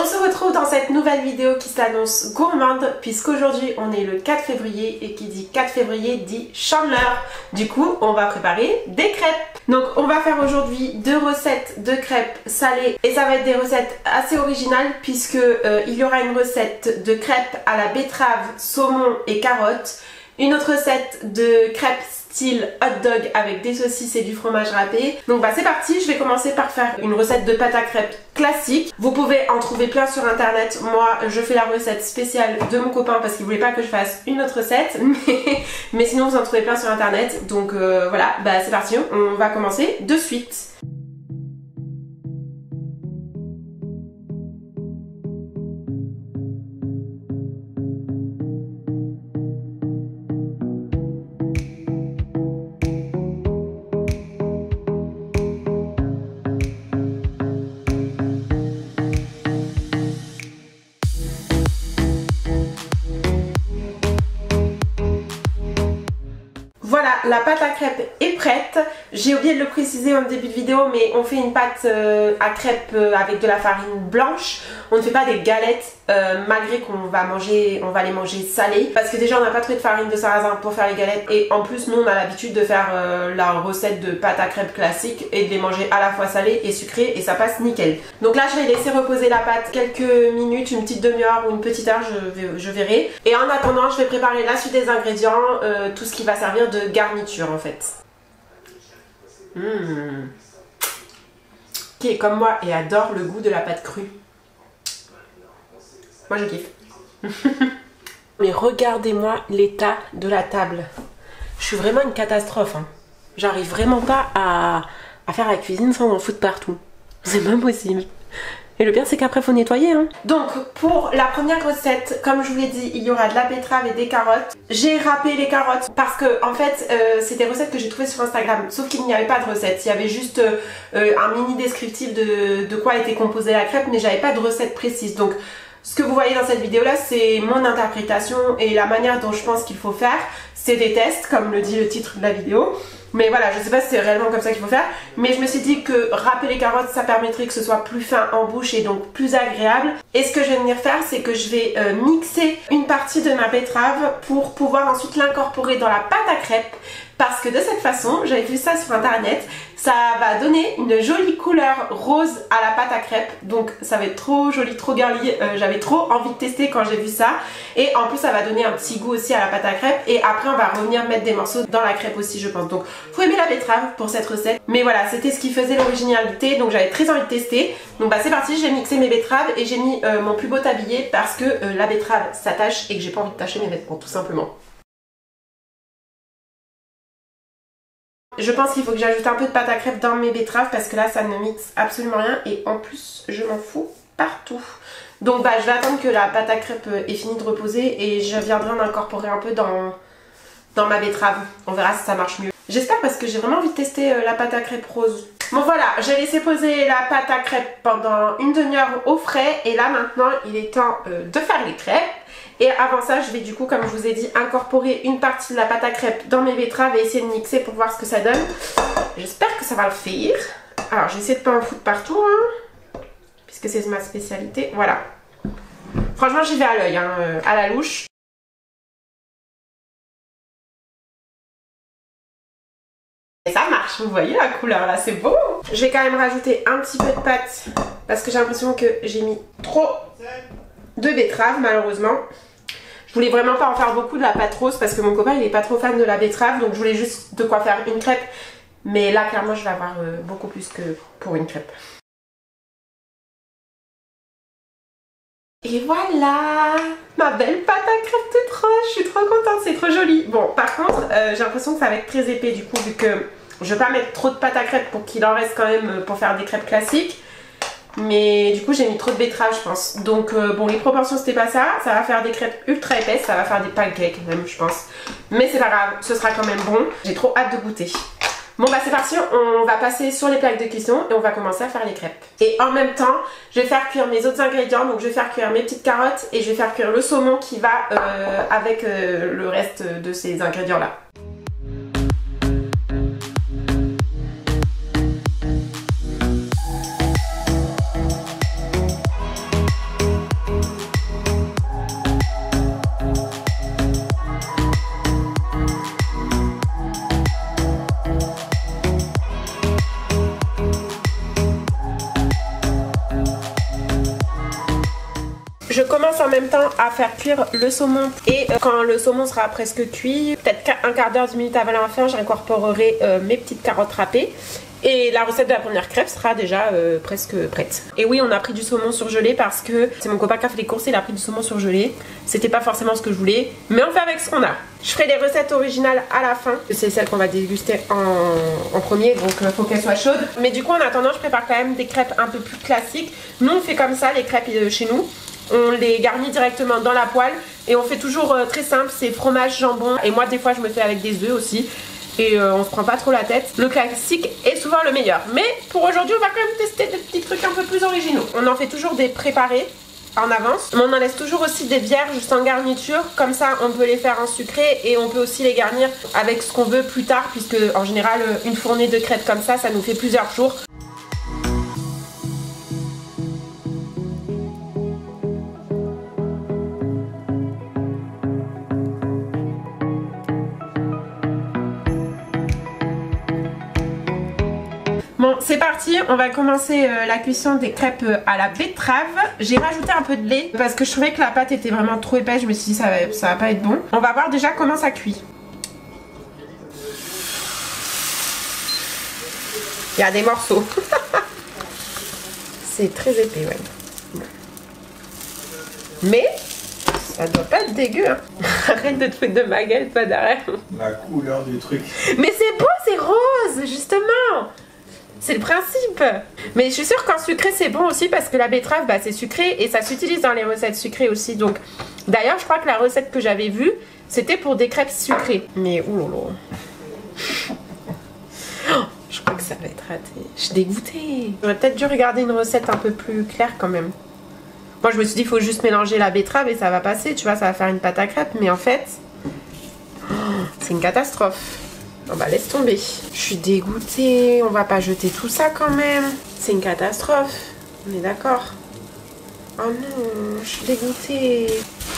On se retrouve dans cette nouvelle vidéo qui s'annonce gourmande puisqu'aujourd'hui on est le 4 février et qui dit 4 février dit chandeleur. Du coup on va préparer des crêpes. Donc on va faire aujourd'hui 2 recettes de crêpes salées et ça va être des recettes assez originales puisque il y aura une recette de crêpes à la betterave, saumon et carottes. Une autre recette de crêpes style hot dog avec des saucisses et du fromage râpé. Donc bah c'est parti, je vais commencer par faire une recette de pâte à crêpes classique. Vous pouvez en trouver plein sur internet. Moi je fais la recette spéciale de mon copain parce qu'il voulait pas que je fasse une autre recette. Mais sinon vous en trouvez plein sur internet. Donc voilà, bah c'est parti, on va commencer de suite. Voilà, la pâte à crêpes est prête. J'ai oublié de le préciser en début de vidéo, mais on fait une pâte à crêpes avec de la farine blanche. On ne fait pas des galettes, malgré qu'on va les manger salées. Parce que déjà on n'a pas trouvé de farine de sarrasin pour faire les galettes. Et en plus nous on a l'habitude de faire la recette de pâte à crêpes classique et de les manger à la fois salées et sucrées et ça passe nickel. Donc là je vais laisser reposer la pâte quelques minutes, une petite demi-heure ou une petite heure, je verrai. Et en attendant je vais préparer la suite des ingrédients, tout ce qui va servir de garniture en fait. Qui est comme moi et adore le goût de la pâte crue. Moi je kiffe. Mais regardez-moi l'état de la table. Je suis vraiment une catastrophe hein. J'arrive vraiment pas à faire la cuisine sans en foutre partout. C'est pas possible. Et le pire c'est qu'après faut nettoyer hein. Donc pour la première recette, comme je vous l'ai dit, il y aura de la betterave et des carottes. J'ai râpé les carottes parce que en fait c'est des recettes que j'ai trouvées sur Instagram. Sauf qu'il n'y avait pas de recette, il y avait juste un mini descriptif de quoi était composée la crêpe, mais j'avais pas de recette précise. Donc ce que vous voyez dans cette vidéo là c'est mon interprétation et la manière dont je pense qu'il faut faire. C'est des tests comme le dit le titre de la vidéo. Mais voilà, je sais pas si c'est réellement comme ça qu'il faut faire. Mais je me suis dit que râper les carottes, ça permettrait que ce soit plus fin en bouche et donc plus agréable. Et ce que je vais venir faire, c'est que je vais mixer une partie de ma betterave pour pouvoir ensuite l'incorporer dans la pâte à crêpes. Parce que de cette façon, j'avais vu ça sur internet, ça va donner une jolie couleur rose à la pâte à crêpes. Donc ça va être trop joli, trop girly, j'avais trop envie de tester quand j'ai vu ça. Et en plus ça va donner un petit goût aussi à la pâte à crêpes. Et après on va revenir mettre des morceaux dans la crêpe aussi je pense. Donc faut aimer la betterave pour cette recette. Mais voilà, c'était ce qui faisait l'originalité, donc j'avais très envie de tester. Donc bah c'est parti, j'ai mixé mes betteraves et j'ai mis mon plus beau tablier parce que la betterave s'attache et que j'ai pas envie de tacher mes vêtements tout simplement. Je pense qu'il faut que j'ajoute un peu de pâte à crêpes dans mes betteraves parce que là ça ne mixe absolument rien et en plus je m'en fous partout. Donc bah je vais attendre que la pâte à crêpes ait fini de reposer et je viendrai en incorporer un peu dans ma betterave. On verra si ça marche mieux. J'espère parce que j'ai vraiment envie de tester la pâte à crêpes rose. Bon voilà, j'ai laissé poser la pâte à crêpes pendant une demi-heure au frais et là maintenant il est temps de faire les crêpes. Et avant ça, je vais du coup, comme je vous ai dit, incorporer une partie de la pâte à crêpes dans mes betteraves et essayer de mixer pour voir ce que ça donne. J'espère que ça va le faire. Alors, je vais essayer de pas en foutre partout, hein, puisque c'est ma spécialité. Voilà. Franchement, j'y vais à l'œil, hein, à la louche. Et ça marche, vous voyez la couleur là, c'est beau. Je vais quand même rajouter un petit peu de pâte parce que j'ai l'impression que j'ai mis trop de betteraves malheureusement. Je voulais vraiment pas en faire beaucoup de la pâte rose parce que mon copain il est pas trop fan de la betterave, donc je voulais juste de quoi faire une crêpe. Mais là clairement je vais avoir beaucoup plus que pour une crêpe. Et voilà, ma belle pâte à crêpes toute rose, je suis trop contente, c'est trop joli. Bon par contre j'ai l'impression que ça va être très épais du coup vu que je vais pas mettre trop de pâte à crêpes pour qu'il en reste quand même pour faire des crêpes classiques. Mais du coup j'ai mis trop de betterave je pense. Donc bon les proportions c'était pas ça. Ça va faire des crêpes ultra épaisses. Ça va faire des pancakes même je pense. Mais c'est pas grave, ce sera quand même bon. J'ai trop hâte de goûter. Bon bah c'est parti, on va passer sur les plaques de cuisson et on va commencer à faire les crêpes. Et en même temps je vais faire cuire mes autres ingrédients. Donc je vais faire cuire mes petites carottes et je vais faire cuire le saumon qui va avec le reste de ces ingrédients là. Je commence en même temps à faire cuire le saumon et quand le saumon sera presque cuit, peut-être un quart d'heure, 10 minutes avant la fin, j'incorporerai mes petites carottes râpées. Et la recette de la première crêpe sera déjà presque prête. Et oui, on a pris du saumon surgelé parce que c'est mon copain qui a fait les courses et il a pris du saumon surgelé. C'était pas forcément ce que je voulais, mais on fait avec ce qu'on a. Je ferai les recettes originales à la fin. C'est celle qu'on va déguster en premier, donc faut qu'elle soit chaude. Mais du coup, en attendant, je prépare quand même des crêpes un peu plus classiques. Nous, on fait comme ça, les crêpes chez nous. On les garnit directement dans la poêle et on fait toujours très simple, c'est fromage, jambon. Et moi, des fois, je me fais avec des œufs aussi. Et on se prend pas trop la tête. Le classique est souvent le meilleur. Mais pour aujourd'hui, on va quand même tester des petits trucs un peu plus originaux. On en fait toujours des préparés en avance. Mais on en laisse toujours aussi des vierges juste en garniture. Comme ça, on peut les faire en sucré et on peut aussi les garnir avec ce qu'on veut plus tard. Puisque en général, une fournée de crêpes comme ça nous fait plusieurs jours. Bon, c'est parti, on va commencer la cuisson des crêpes à la betterave. J'ai rajouté un peu de lait parce que je trouvais que la pâte était vraiment trop épaisse. Je me suis dit ça va pas être bon. On va voir déjà comment ça cuit. Il y a des morceaux. C'est très épais, ouais. Mais ça doit pas être dégueu, hein. Arrête de te foutre de ma gueule, toi derrière. La couleur du truc. Mais c'est beau, c'est rose, justement. C'est le principe. Mais je suis sûre qu'en sucré c'est bon aussi parce que la betterave c'est sucré et ça s'utilise dans les recettes sucrées aussi. Donc d'ailleurs je crois que la recette que j'avais vue c'était pour des crêpes sucrées. Mais oulala. Oh, je crois que ça va être raté. Je suis dégoûtée. J'aurais peut-être dû regarder une recette un peu plus claire quand même. Moi je me suis dit il faut juste mélanger la betterave et ça va passer, tu vois, ça va faire une pâte à crêpes. Mais en fait c'est une catastrophe. Oh bah laisse tomber. Je suis dégoûtée. On va pas jeter tout ça quand même. C'est une catastrophe. On est d'accord. Oh non, je suis dégoûtée.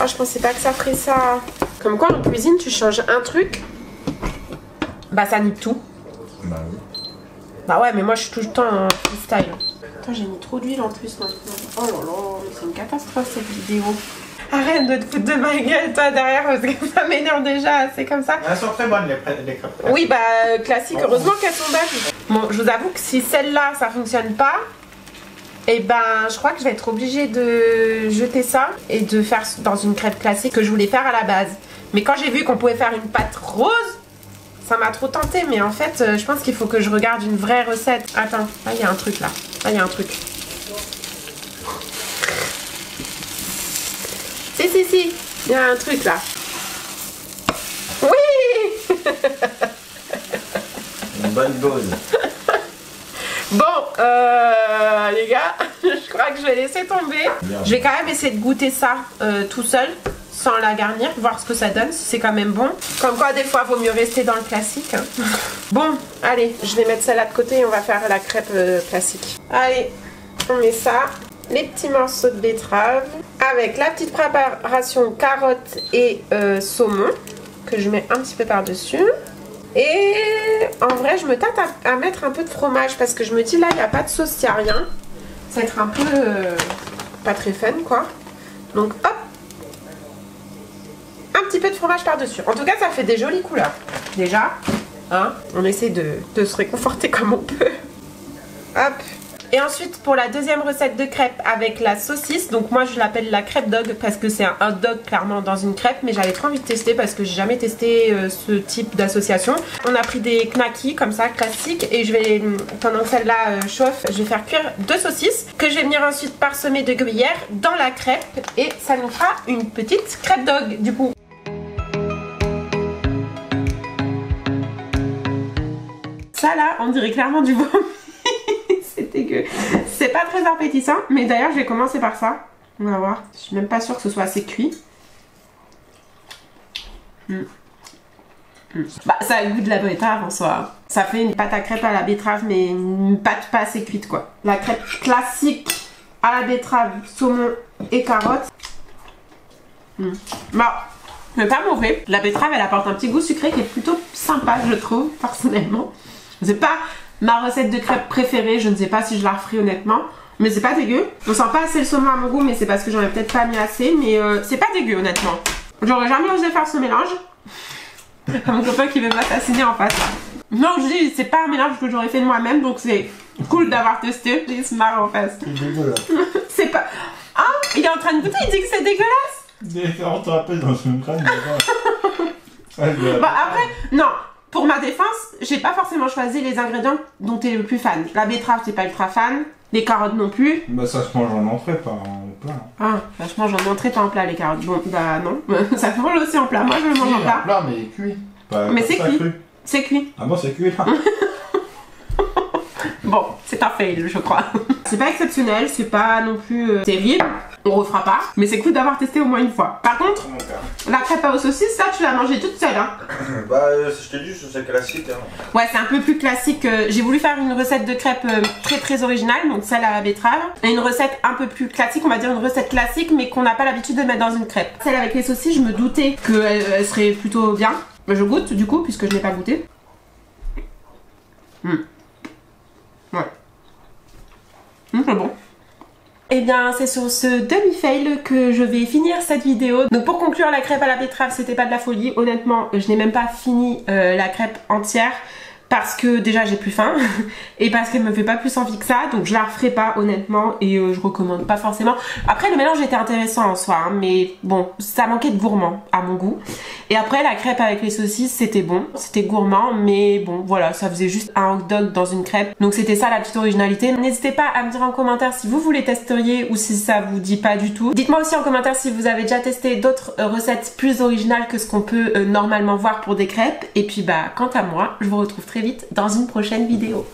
Oh, je pensais pas que ça ferait ça. Comme quoi en cuisine, tu changes un truc, bah ça nique tout. Bah oui. Bah ouais, mais moi je suis tout le temps en freestyle. Attends, j'ai mis trop d'huile en plus maintenant. Oh là là, mais c'est une catastrophe cette vidéo. Arrête de te foutre de ma gueule toi derrière parce que ça m'énerve déjà, c'est comme ça. Elles sont très bonnes les crêpes. Oui bah classique, heureusement qu'elles sont belles. Bon, je vous avoue que si celle-là ça fonctionne pas, et ben je crois que je vais être obligée de jeter ça et de faire dans une crêpe classique que je voulais faire à la base. Mais quand j'ai vu qu'on pouvait faire une pâte rose, ça m'a trop tenté. Mais en fait je pense qu'il faut que je regarde une vraie recette. Attends, là il y a un truc là. Là il y a un truc. Si, il y a un truc là. Oui. Une bonne dose. Bon, les gars, je crois que je vais laisser tomber. Bien. Je vais quand même essayer de goûter ça tout seul, sans la garnir, voir ce que ça donne, si c'est quand même bon. Comme quoi, des fois, il vaut mieux rester dans le classique. Hein. Bon, allez, je vais mettre ça là de côté et on va faire la crêpe classique. Allez, on met ça. Les petits morceaux de betterave avec la petite préparation carottes et saumon que je mets un petit peu par dessus. Et en vrai je me tâte à mettre un peu de fromage parce que je me dis là il n'y a pas de sauce, il n'y a rien. Ça va être un peu pas très fun quoi. Donc hop, un petit peu de fromage par dessus. En tout cas ça fait des jolies couleurs. Déjà hein, on essaie de se réconforter comme on peut. Hop. Et ensuite pour la deuxième recette de crêpes avec la saucisse, donc moi je l'appelle la crêpe dog parce que c'est un hot dog clairement dans une crêpe, mais j'avais trop envie de tester parce que j'ai jamais testé ce type d'association. On a pris des knackis comme ça classiques et je vais, pendant que celle-là chauffe, je vais faire cuire 2 saucisses que je vais venir ensuite parsemer de gruyère dans la crêpe et ça nous fera une petite crêpe dog du coup. Ça là, on dirait clairement du vomi. C'est dégueu. C'est pas très appétissant, mais d'ailleurs je vais commencer par ça. On va voir. Je suis même pas sûre que ce soit assez cuit. Bah ça a le goût de la betterave en soi. Ça fait une pâte à crêpe à la betterave, mais une pâte pas assez cuite quoi. La crêpe classique à la betterave, saumon et carottes. Bah, c'est pas mauvais. La betterave elle apporte un petit goût sucré qui est plutôt sympa je trouve, personnellement. C'est pas ma recette de crêpes préférée, je ne sais pas si je la referai honnêtement. Mais c'est pas dégueu. On sent pas assez le saumon à mon goût, mais c'est parce que j'en ai peut-être pas mis assez. Mais c'est pas dégueu, honnêtement. J'aurais jamais osé faire ce mélange. Mon copain qui veut m'assassiner en face. Non, je dis, c'est pas un mélange que j'aurais fait de moi-même, donc c'est cool d'avoir testé. Il se marre en face. C'est dégueulasse. C'est pas... Ah, il est en train de goûter, il dit que c'est dégueulasse. On te rappelle dans une crâne. Bon, après, non. Pour ma défense, j'ai pas forcément choisi les ingrédients dont tu es le plus fan. La betterave, t'es pas ultra fan. Les carottes non plus. Bah ça se mange en entrée, pas en plat. Ah, bah, je mange en entrée, pas en plat les carottes. Bon, bah non. Ça se mange aussi en plat. Moi, je le mange en plat. En plat, mais cuit. Pas, Mais pas c'est cuit. cru. C'est cuit. Ah bon, c'est cuit là. Bon, c'est un fail, je crois. C'est pas exceptionnel, c'est pas non plus terrible. On refera pas, mais c'est cool d'avoir testé au moins une fois. Par contre, la crêpe aux saucisses, ça, tu l'as mangée toute seule, hein. Bah, je t'ai dit, c'est classique. Hein. Ouais, c'est un peu plus classique. J'ai voulu faire une recette de crêpes très originale, donc celle à la betterave. Et une recette un peu plus classique, on va dire une recette classique, mais qu'on n'a pas l'habitude de mettre dans une crêpe. Celle avec les saucisses, je me doutais qu'elle serait plutôt bien. Je goûte du coup, puisque je n'ai pas goûté. Ouais. C'est bon. Et bien c'est sur ce demi-fail que je vais finir cette vidéo. Donc pour conclure, la crêpe à la betterave, c'était pas de la folie. Honnêtement, je n'ai même pas fini la crêpe entière. Parce que déjà j'ai plus faim et parce qu'elle me fait pas plus envie que ça, donc je la referai pas honnêtement et je recommande pas forcément. Après le mélange était intéressant en soi, hein, mais bon, ça manquait de gourmand à mon goût. Et après la crêpe avec les saucisses, c'était bon, c'était gourmand, mais bon voilà, ça faisait juste un hot dog dans une crêpe. Donc c'était ça la petite originalité. N'hésitez pas à me dire en commentaire si vous les testeriez ou si ça vous dit pas du tout. Dites-moi aussi en commentaire si vous avez déjà testé d'autres recettes plus originales que ce qu'on peut normalement voir pour des crêpes. Et puis bah quant à moi, je vous retrouve très vite dans une prochaine vidéo.